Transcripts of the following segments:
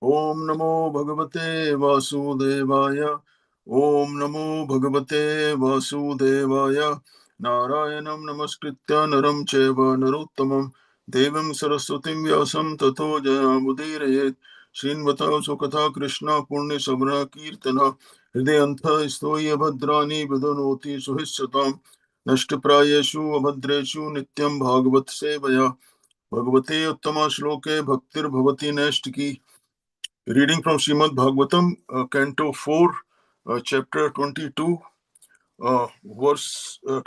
ओम नमो भगवते वासुदेवाय। ओम नमो भगवते वासुदेवाय। नारायणं नमस्कृत्य नरं चैव नरोत्तमं देवीं सरस्वतीं व्यासं ततो जयमुदीरयेत्। श्रीन्वतो सुकथा कृष्ण पुण्य सब्र कीर्तन हृदयन्थ स्तोय भद्राणि विदनोति सुहिष्यताम् नष्टप्रायेषु अभद्रेषु नित्यं भागवत सेवया भगवते उत्तम श्लोके भक्तिर्भवति नैष्टिकी। Reading from Srimad Bhagavatam, Canto 4, Chapter 22,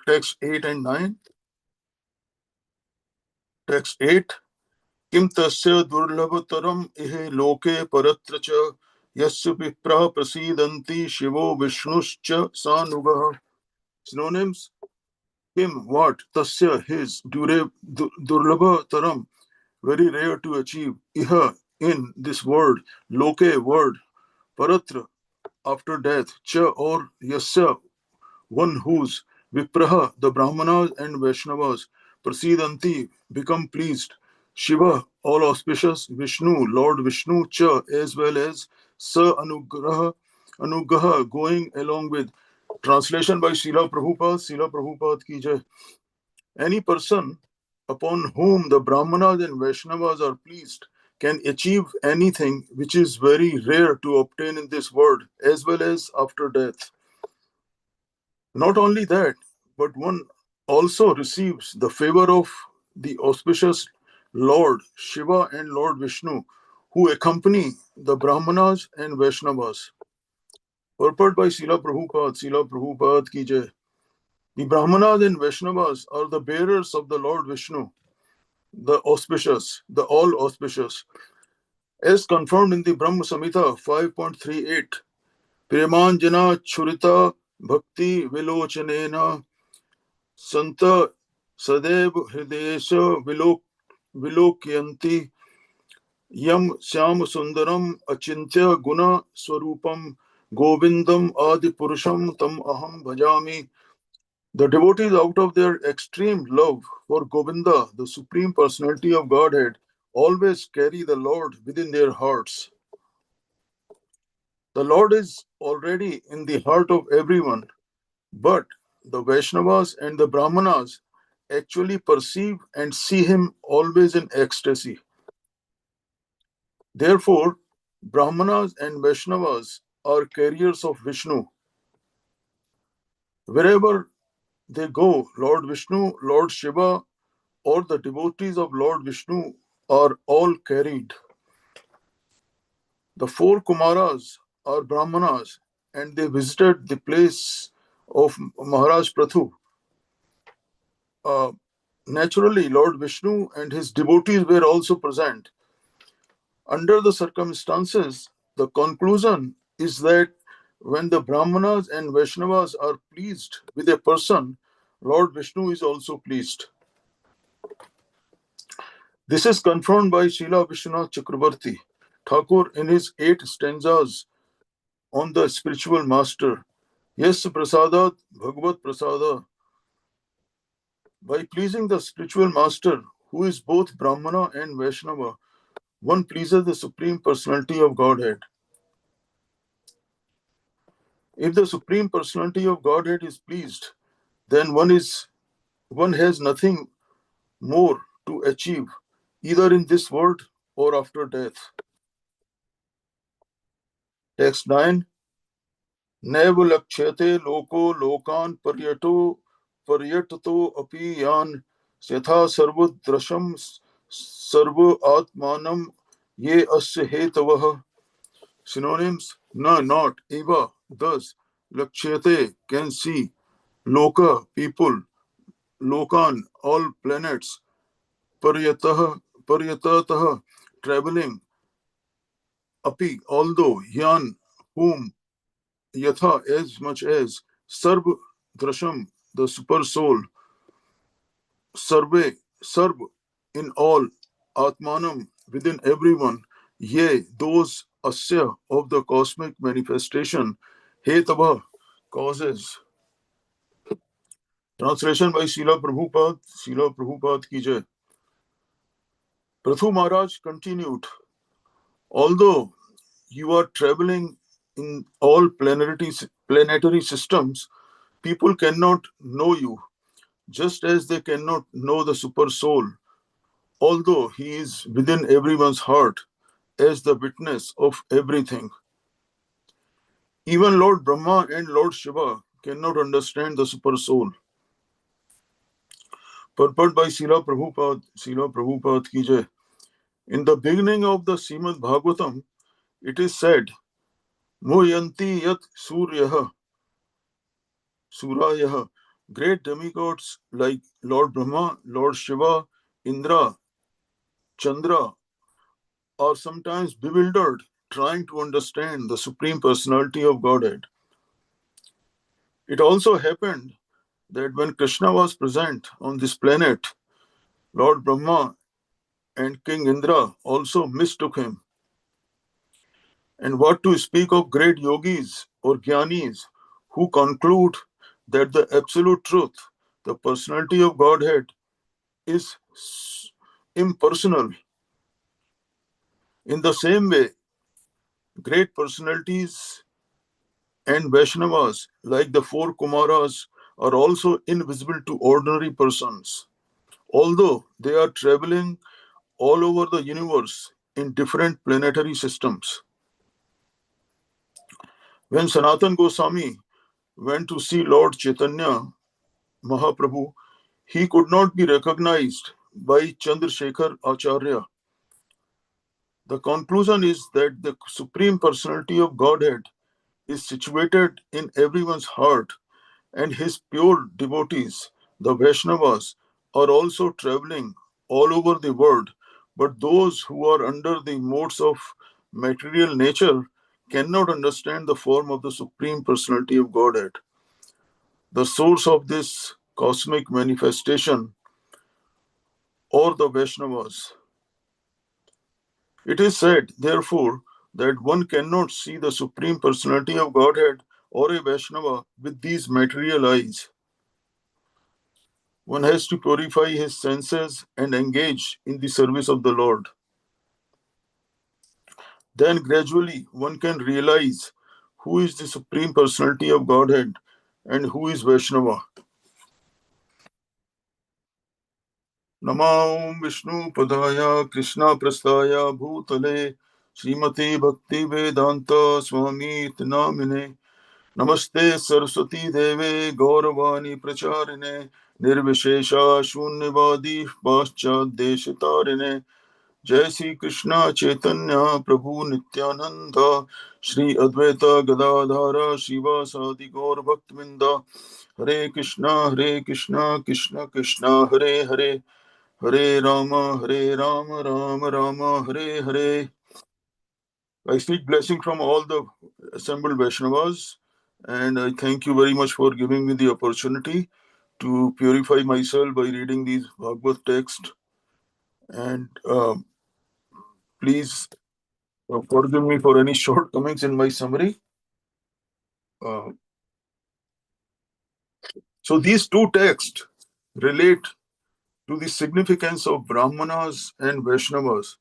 Text 8 and 9. Text 8. Kim tasya durlabhataram ihe loke paratra cha yasya viprah prasidanti shivo vishnuscha sanugah. Synonyms. Kim, what? Tasya, his, durlabhataram, very rare to achieve. Iha, in this world, loke, word, paratra, after death, cha or yasya, one whose Vipraha, the Brahmanas and Vaishnavas, Prasidanti, become pleased, Shiva, all auspicious, Vishnu, Lord Vishnu, Cha, as well as Sa Anugraha, going along with. Translation by Srila Prabhupada, Srila Prabhupada ki jai. Any person upon whom the Brahmanas and Vaishnavas are pleased can achieve anything which is very rare to obtain in this world as well as after death. Not only that, but one also receives the favor of the auspicious Lord Shiva and Lord Vishnu, who accompany the Brahmanas and Vaishnavas. Purport by Srila Prabhupada ki jai. The Brahmanas and Vaishnavas are the bearers of the Lord Vishnu, the auspicious, the all auspicious. As confirmed in the Brahma Samhita 5.38, Premanjana Churita Bhakti Vilochanena Santa Sadev Hridesha Vilokyanti Yam Syam Sundaram Achintya Guna Swarupam Govindam Adi Purusham Tam Aham Bhajami. The devotees, out of their extreme love for Govinda, the Supreme Personality of Godhead, always carry the Lord within their hearts. The Lord is already in the heart of everyone, but the Vaishnavas and the Brahmanas actually perceive and see him always in ecstasy. Therefore, Brahmanas and Vaishnavas are carriers of Vishnu. Wherever they go, Lord Vishnu, Lord Shiva, or the devotees of Lord Vishnu are all carried. The four Kumaras are Brahmanas and they visited the place of Maharaj Prathu. Naturally, Lord Vishnu and his devotees were also present. Under the circumstances, the conclusion is that when the Brahmanas and Vaishnavas are pleased with a person, Lord Vishnu is also pleased. This is confirmed by Srila Vishwanath Chakrabarti Thakur in his 8 stanzas on the spiritual master. Yes, prasadat Bhagavat prasada. By pleasing the spiritual master, who is both Brahmana and Vaishnava, one pleases the Supreme Personality of Godhead. If the Supreme Personality of Godhead is pleased, then one has nothing more to achieve, either in this world or after death. Text 9. नैव लक्ष्यते लोको लोकान् पर्यटतो अपि यान् यथा सर्वदृशं सर्व आत्मानं ये अस्य हेतवः. Synonyms. No, not eva, thus lakshate, can see, loka, people, lokan, all planets, paryatah, traveling, api, although, yan, whom, yatha, as much as, sarv, drasham, the super soul, sarve, sarv, in all, atmanam, within everyone, ye, those, asya, of the cosmic manifestation, hetava, causes. Translation by Srila Prabhupada ki jai. Prathu Maharaj continued, although you are traveling in all planetary systems, people cannot know you, just as they cannot know the super soul, although he is within everyone's heart as the witness of everything. Even Lord Brahma and Lord Shiva cannot understand the super soul. Purport by Srila Prabhupada ki jai. In the beginning of the Srimad Bhagavatam, it is said, Moyanti yat Surayah, great demigods like Lord Brahma, Lord Shiva, Indra, Chandra are sometimes bewildered trying to understand the Supreme Personality of Godhead. It also happened that when Krishna was present on this planet, Lord Brahma and King Indra also mistook him. And what to speak of great yogis or jnanis who conclude that the absolute truth, the personality of Godhead, is impersonal. In the same way, great personalities and Vaishnavas, like the four Kumaras, are also invisible to ordinary persons, although they are traveling all over the universe in different planetary systems. When Sanatan Goswami went to see Lord Chaitanya Mahaprabhu, he could not be recognized by Chandrasekhar Acharya. The conclusion is that the Supreme Personality of Godhead is situated in everyone's heart, and his pure devotees, the Vaishnavas, are also traveling all over the world. But those who are under the modes of material nature cannot understand the form of the Supreme Personality of Godhead. The source of this cosmic manifestation, or the Vaishnavas. It is said, therefore, that one cannot see the Supreme Personality of Godhead or a Vaishnava with these material eyes. One has to purify his senses and engage in the service of the Lord. Then gradually one can realize who is the Supreme Personality of Godhead and who is Vaishnava. Namam Vishnu Padaya Krishna Prastaya Bhutale Srimati Bhakti Vedanta Swami Namine Namaste Saraswati Deve Gauravani Pracharine Nirvishesha Shunyavadi Paschat Deshitarine Jai Sri Krishna Chaitanya Prabhu Nityananda Shri Advaita Gadadhara Shiva Sadi Gaur Bhaktvinda Hare Krishna Krishna Krishna Hare Hare Hare Rama Rama Rama Hare Hare. I seek blessing from all the assembled Vaishnavas, and I thank you very much for giving me the opportunity to purify myself by reading these Bhagavad texts. And please forgive me for any shortcomings in my summary. Uh, so these two texts relate to the significance of Brahmanas and Vaishnavas,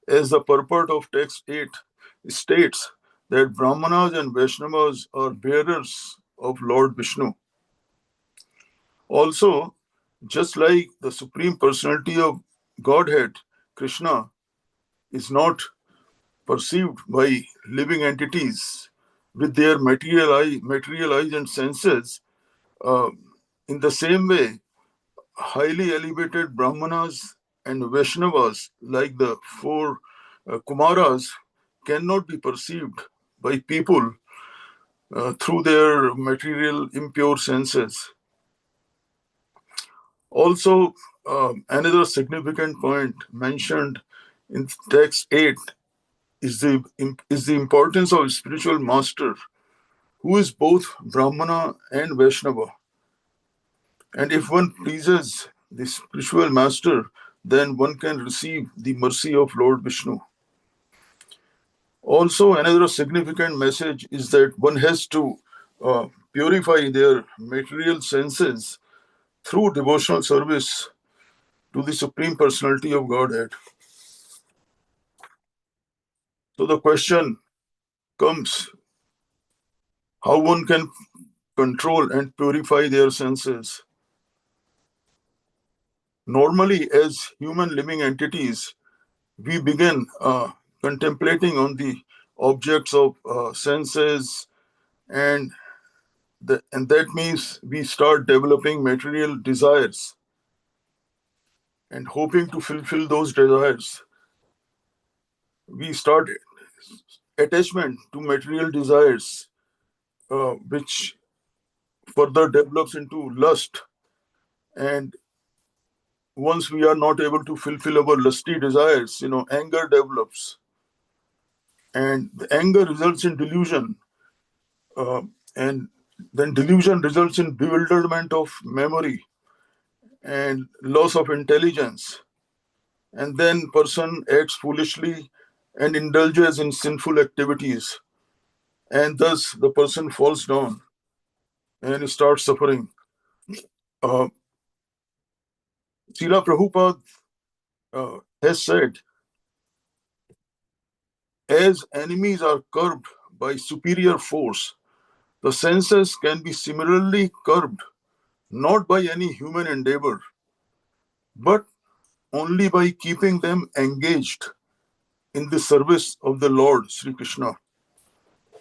as the purport of text 8 states that Brahmanas and Vaishnavas are bearers of Lord Vishnu. Also, just like the Supreme Personality of Godhead, Krishna, is not perceived by living entities with their material eyes and senses, uh, in the same way, highly elevated Brahmanas and Vaishnavas, like the four Kumaras, cannot be perceived by people through their material impure senses. Also, another significant point mentioned in text 8 is the importance of spiritual master who is both Brahmana and Vaishnava. And if one pleases the spiritual master, then one can receive the mercy of Lord Vishnu. Also, another significant message is that one has to purify their material senses through devotional service to the Supreme Personality of Godhead. So the question comes how one can control and purify their senses. Normally, as human living entities, we begin contemplating on the objects of senses, and and that means we start developing material desires and hoping to fulfill those desires. We start attachment to material desires, which further develops into lust. And once we are not able to fulfill our lusty desires, anger develops. And the anger results in delusion. Uh, and then delusion results in bewilderment of memory and loss of intelligence. And then person acts foolishly and indulges in sinful activities. And thus the person falls down and starts suffering. Uh, Srila Prabhupada has said, as enemies are curbed by superior force, the senses can be similarly curbed not by any human endeavor, but only by keeping them engaged in the service of the Lord Sri Krishna.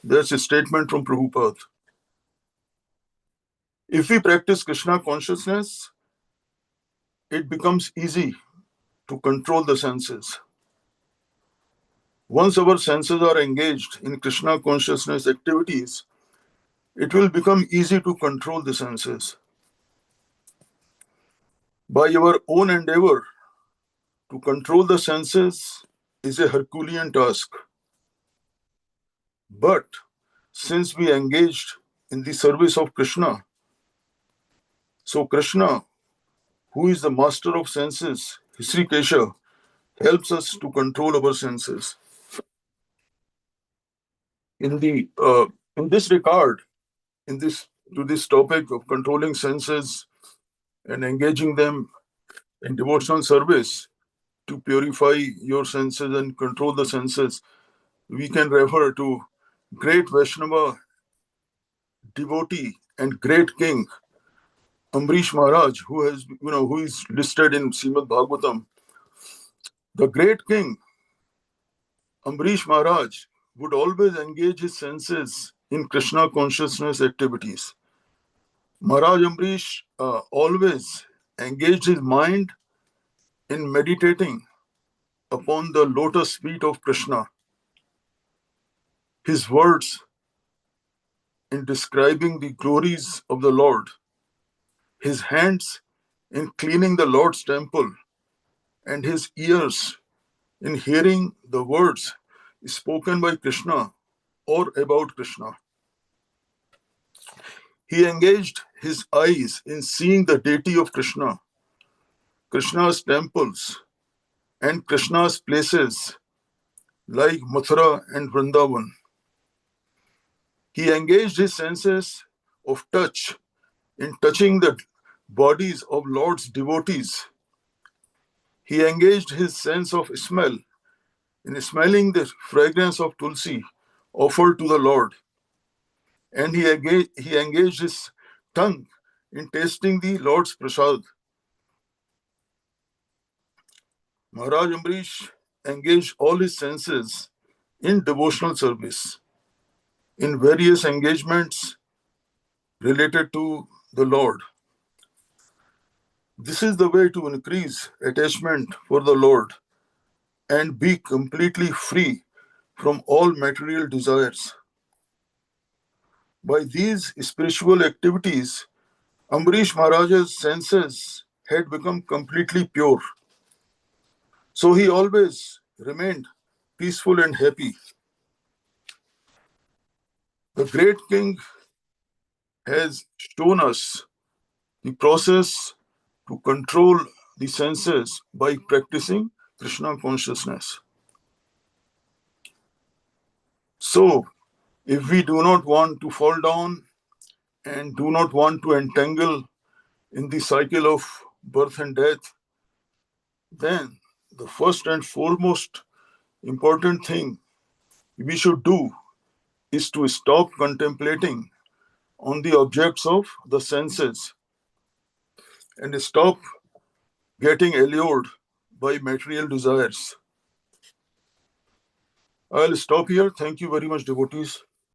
That's a statement from Prabhupada. If we practice Krishna consciousness, it becomes easy to control the senses. Once our senses are engaged in Krishna consciousness activities, it will become easy to control the senses. By our own endeavor, to control the senses is a Herculean task. But since we engaged in the service of Krishna, so Krishna, who is the master of senses, Sri Kesha, helps us to control our senses. In this regard, to this topic of controlling senses and engaging them in devotional service to purify your senses and control the senses, we can refer to great Vaishnava devotee and great king Amrish Maharaj, who is listed in Srimad Bhagavatam. The great king Amrish Maharaj would always engage his senses in Krishna consciousness activities. Maharaj Amrish always engaged his mind in meditating upon the lotus feet of Krishna. His words in describing the glories of the Lord, his hands in cleaning the Lord's temple, and his ears in hearing the words spoken by Krishna or about Krishna. He engaged his eyes in seeing the deity of Krishna, Krishna's temples, and Krishna's places like Mathura and Vrindavan. He engaged his senses of touch in touching the bodies of Lord's devotees. He engaged his sense of smell in smelling the fragrance of Tulsi offered to the Lord. And he engaged his tongue in tasting the Lord's prasad. Maharaj Amrish engaged all his senses in devotional service, in various engagements related to the Lord. This is the way to increase attachment for the Lord and be completely free from all material desires. By these spiritual activities, Amrish Maharaj's senses had become completely pure. So he always remained peaceful and happy. The great king has shown us the process to control the senses by practicing Krishna consciousness. So, if we do not want to fall down and do not want to entangle in the cycle of birth and death, then the first and foremost important thing we should do is to stop contemplating on the objects of the senses and stop getting allured by material desires. I'll stop here. Thank you very much, devotees.